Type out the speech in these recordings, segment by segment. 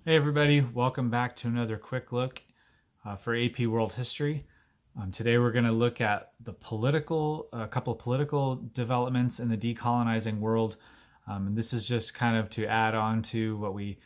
Hey everybody, welcome back to another quick look for AP World History. Today we're going to look at a couple of political developments in the decolonizing world. And this is just kind of to add on to what we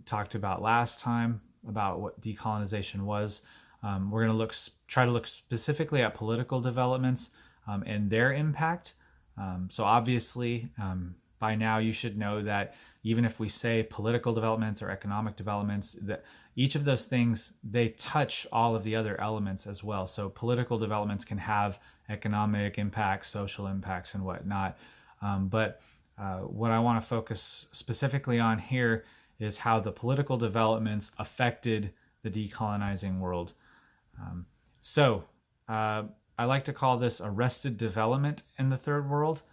talked about last time about what decolonization was. We're going to try to look specifically at political developments and their impact. So obviously, by now you should know that even if we say political developments or economic developments, that each of those things they touch all of the other elements as well. So political developments can have economic impacts, social impacts, and whatnot. But what I want to focus specifically on here is how the political developments affected the decolonizing world. So I like to call this arrested development in the third world.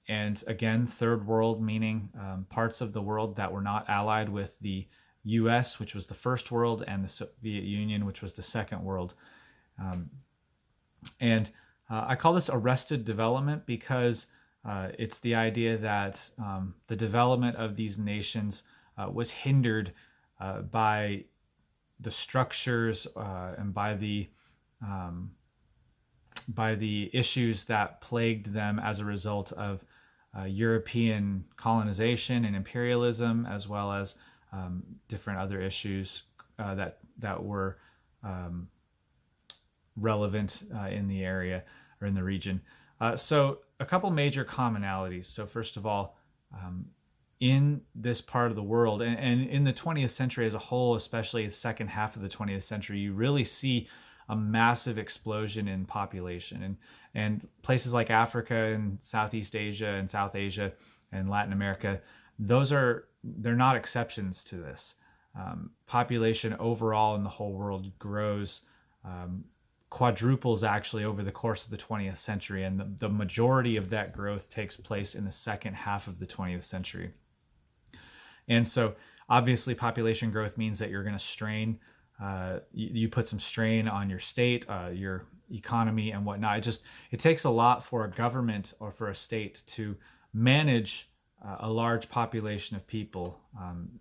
And again, third world meaning parts of the world that were not allied with the US, which was the first world, and the Soviet Union, which was the second world. And I call this arrested development because it's the idea that the development of these nations was hindered by the structures and by the issues that plagued them as a result of European colonization and imperialism, as well as different other issues that were relevant in the area or in the region. So a couple major commonalities. So first of all, in this part of the world and in the 20th century as a whole, especially the second half of the 20th century, you really see a massive explosion in population, and places like Africa and Southeast Asia and South Asia and Latin America, they're not exceptions to this. Population overall in the whole world grows, quadruples actually over the course of the 20th century, and the majority of that growth takes place in the second half of the 20th century. And so obviously population growth means that you're going to strain, you put some strain on your state, your economy and whatnot. It takes a lot for a government or for a state to manage a large population of people.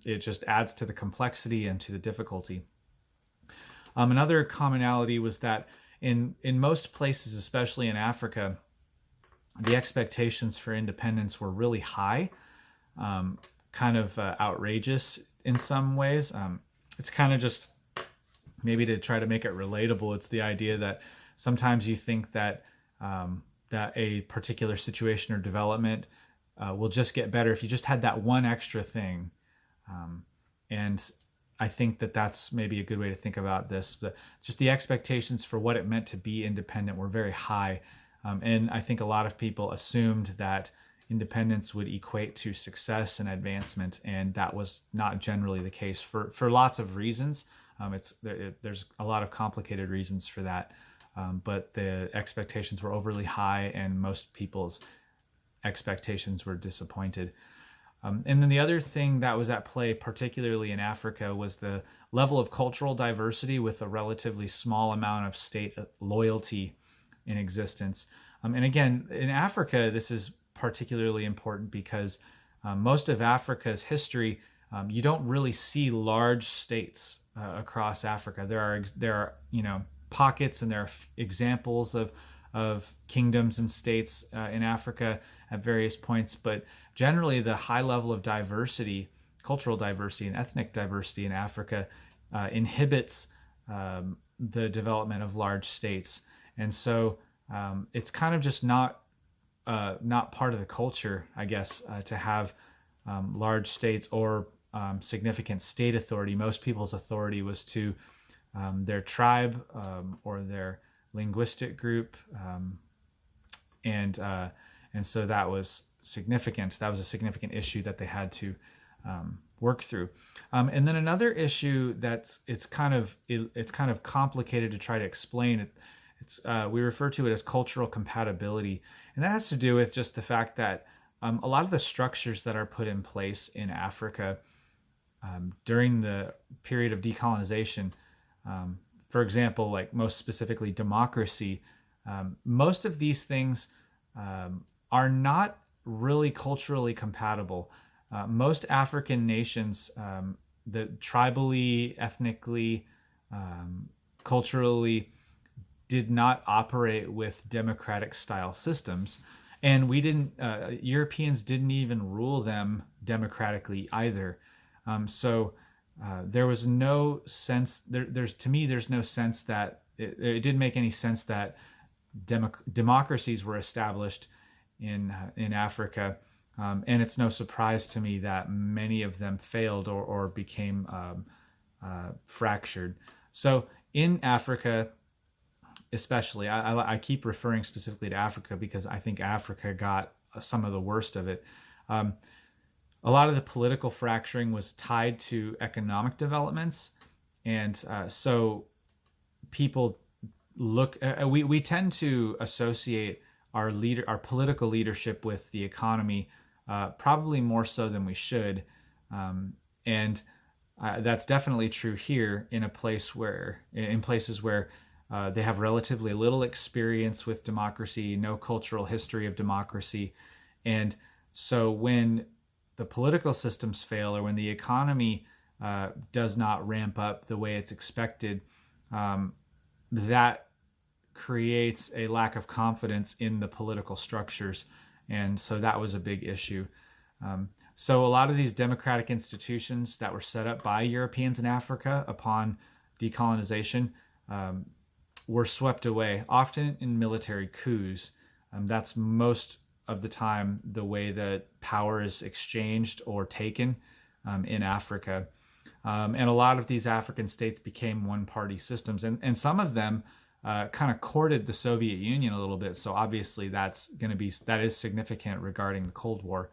It just adds to the complexity and to the difficulty. Another commonality was that in most places, especially in Africa, the expectations for independence were really high, kind of outrageous in some ways. It's kind of just maybe to try to make it relatable. It's the idea that sometimes you think that that a particular situation or development will just get better if you just had that one extra thing. And I think that that's maybe a good way to think about this. But just the expectations for what it meant to be independent were very high. And I think a lot of people assumed that independence would equate to success and advancement, and that was not generally the case for lots of reasons. There's a lot of complicated reasons for that, but the expectations were overly high, and most people's expectations were disappointed. And then the other thing that was at play, particularly in Africa, was the level of cultural diversity with a relatively small amount of state loyalty in existence. And again, in Africa, this is particularly important because most of Africa's history, you don't really see large states across Africa. There are pockets, and there are examples of kingdoms and states in Africa at various points, but generally the high level of diversity, cultural diversity and ethnic diversity in Africa inhibits the development of large states. And so it's kind of just not part of the culture, I guess, to have large states or significant state authority. Most people's authority was to their tribe or their linguistic group, and so that was significant. That was a significant issue that they had to work through. And then another issue it's kind of complicated to try to explain. We refer to it as cultural compatibility, and that has to do with just the fact that a lot of the structures that are put in place in Africa during the period of decolonization, for example, like most specifically democracy, most of these things are not really culturally compatible. Most African nations the tribally, ethnically, culturally did not operate with democratic style systems. And we didn't, Europeans didn't even rule them democratically either. So there was no sense, to me, there's no sense that, it didn't make any sense that democracies were established in Africa. And it's no surprise to me that many of them failed or became fractured. So in Africa, especially, I keep referring specifically to Africa because I think Africa got some of the worst of it. A lot of the political fracturing was tied to economic developments. And so people we tend to associate our political leadership with the economy, probably more so than we should. And that's definitely true here in places where they have relatively little experience with democracy, no cultural history of democracy. And so when the political systems fail, or when the economy does not ramp up the way it's expected, that creates a lack of confidence in the political structures. And so that was a big issue. So a lot of these democratic institutions that were set up by Europeans in Africa upon decolonization were swept away, often in military coups. That's most of the time the way that power is exchanged or taken in Africa. And a lot of these African states became one-party systems, and some of them kind of courted the Soviet Union a little bit. So obviously that is significant regarding the Cold War.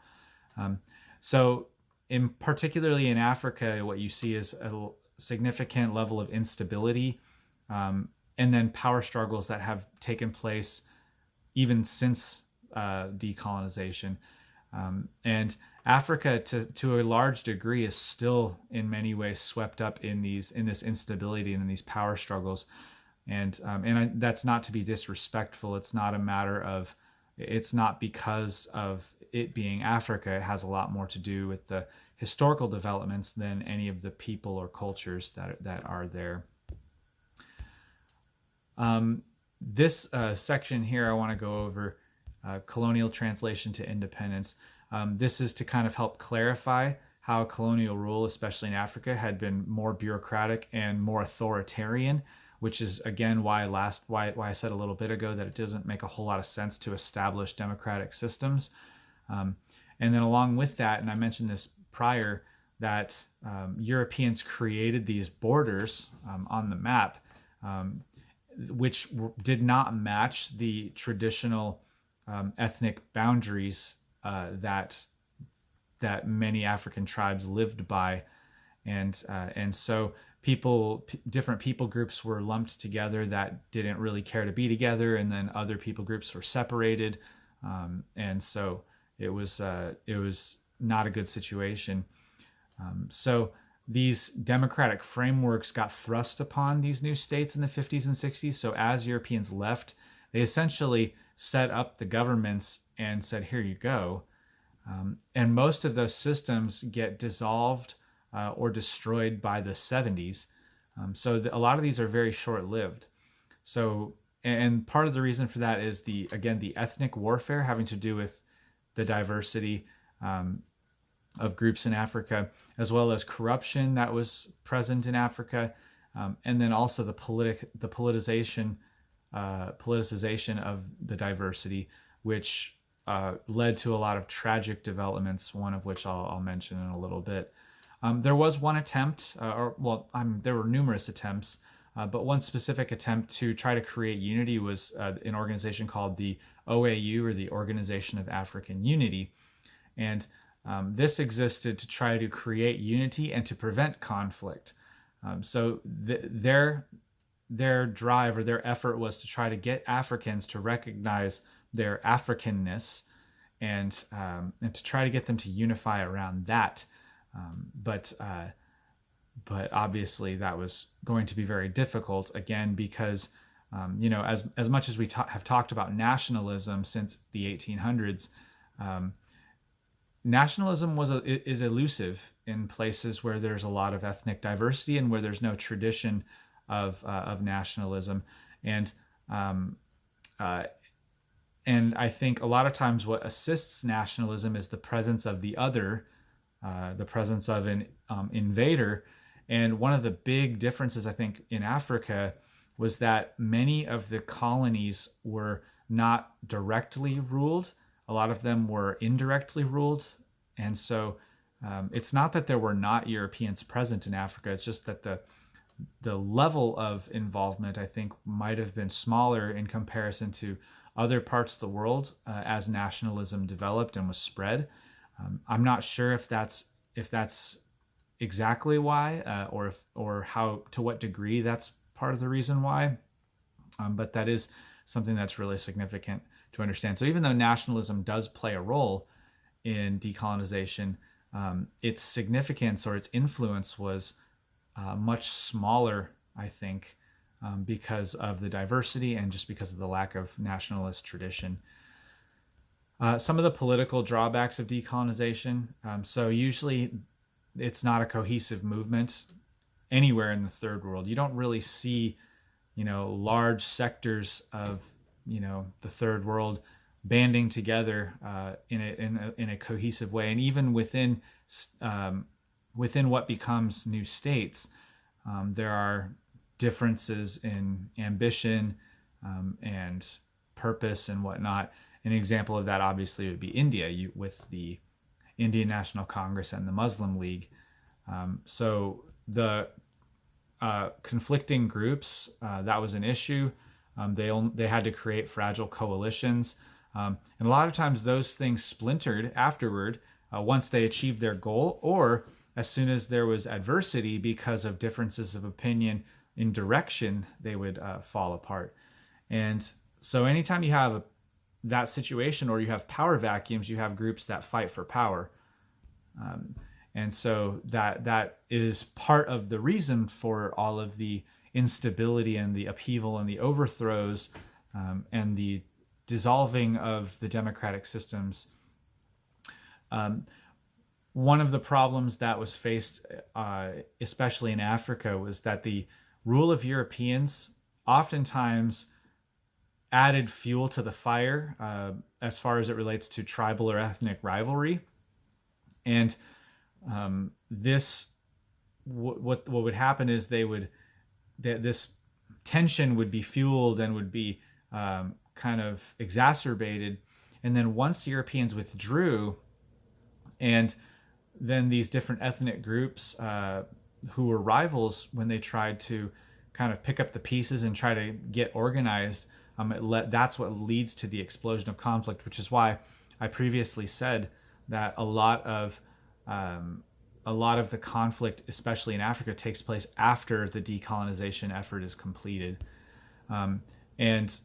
So particularly in Africa, what you see is a significant level of instability, and then power struggles that have taken place even since decolonization. And Africa, to a large degree, is still in many ways swept up in this instability and in these power struggles. And that's not to be disrespectful. It's not because of it being Africa. It has a lot more to do with the historical developments than any of the people or cultures that are there. This section here, I want to go over colonial translation to independence. This is to kind of help clarify how colonial rule, especially in Africa, had been more bureaucratic and more authoritarian, which is, again, why I said a little bit ago that it doesn't make a whole lot of sense to establish democratic systems. And then along with that, and I mentioned this prior, that Europeans created these borders on the map, which did not match the traditional ethnic boundaries that many African tribes lived by, and so different people groups were lumped together that didn't really care to be together, and then other people groups were separated, and so it was not a good situation. So these democratic frameworks got thrust upon these new states in the 50s and 60s. So as Europeans left, they essentially set up the governments and said, here you go. And most of those systems get dissolved or destroyed by the 70s. So a lot of these are very short-lived. So, and part of the reason for that is the ethnic warfare having to do with the diversity of groups in Africa, as well as corruption that was present in Africa, and then also the politicization of the diversity, which led to a lot of tragic developments, one of which I'll mention in a little bit. There was one attempt, there were numerous attempts, but one specific attempt to try to create unity was an organization called the OAU, or the Organization of African Unity. And this existed to try to create unity and to prevent conflict. So their drive, or their effort, was to try to get Africans to recognize their Africanness and to try to get them to unify around that. But obviously that was going to be very difficult, again, because as much as we have talked about nationalism since the 1800s, nationalism is elusive in places where there's a lot of ethnic diversity and where there's no tradition of nationalism. And and I think a lot of times what assists nationalism is the presence of the other, the presence of an invader. And one of the big differences, I think, in Africa was that many of the colonies were not directly ruled. A lot of them were indirectly ruled. And so it's not that there were not Europeans present in Africa. It's just that the level of involvement, I think, might have been smaller in comparison to other parts of the world as nationalism developed and was spread. I'm not sure if that's exactly why, or how, to what degree that's part of the reason why. But that is something that's really significant to understand. So even though nationalism does play a role in decolonization, its significance or its influence was much smaller, I think, because of the diversity and just because of the lack of nationalist tradition. Some of the political drawbacks of decolonization. So usually it's not a cohesive movement anywhere in the third world. You don't really see, large sectors of, the third world banding together in a cohesive way. And even within what becomes new states, there are differences in ambition and purpose and whatnot. An example of that obviously would be India, with the Indian National Congress and the Muslim League. So the conflicting groups, that was an issue. They had to create fragile coalitions. And a lot of times those things splintered afterward once they achieved their goal, or as soon as there was adversity because of differences of opinion in direction, they would fall apart. And so anytime you have that situation, or you have power vacuums, you have groups that fight for power. And so that is part of the reason for all of the instability and the upheaval and the overthrows and the dissolving of the democratic systems. One of the problems that was faced, especially in Africa, was that the rule of Europeans oftentimes added fuel to the fire as far as it relates to tribal or ethnic rivalry. And what would happen is this tension would be fueled and would be kind of exacerbated. And then once the Europeans withdrew, and then these different ethnic groups who were rivals, when they tried to kind of pick up the pieces and try to get organized, that's what leads to the explosion of conflict, which is why I previously said that a lot of the conflict, especially in Africa, takes place after the decolonization effort is completed. And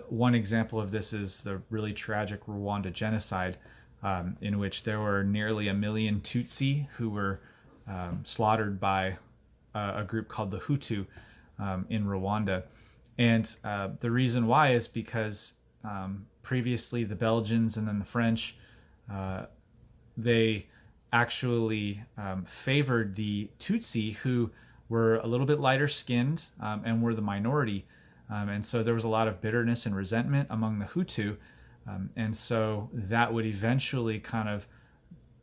one example of this is the really tragic Rwanda genocide, in which there were nearly 1 million Tutsi who were slaughtered by a group called the Hutu in Rwanda. And the reason why is because previously the Belgians and then the French, they actually favored the Tutsi, who were a little bit lighter skinned and were the minority. And so there was a lot of bitterness and resentment among the Hutu. And so that would eventually kind of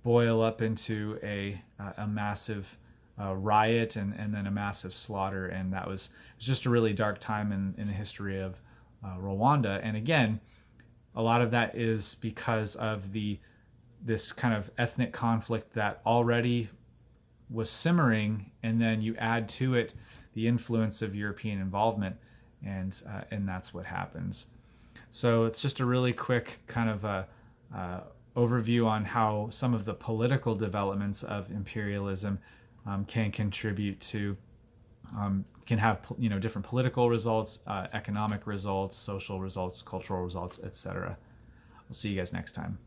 boil up into a massive riot and then a massive slaughter. And it was just a really dark time in the history of Rwanda. And again, a lot of that is because of this kind of ethnic conflict that already was simmering, and then you add to it the influence of European involvement, and that's what happens. So it's just a really quick kind of overview on how some of the political developments of imperialism can contribute to, can have different political results, economic results, social results, cultural results, etc. We'll see you guys next time.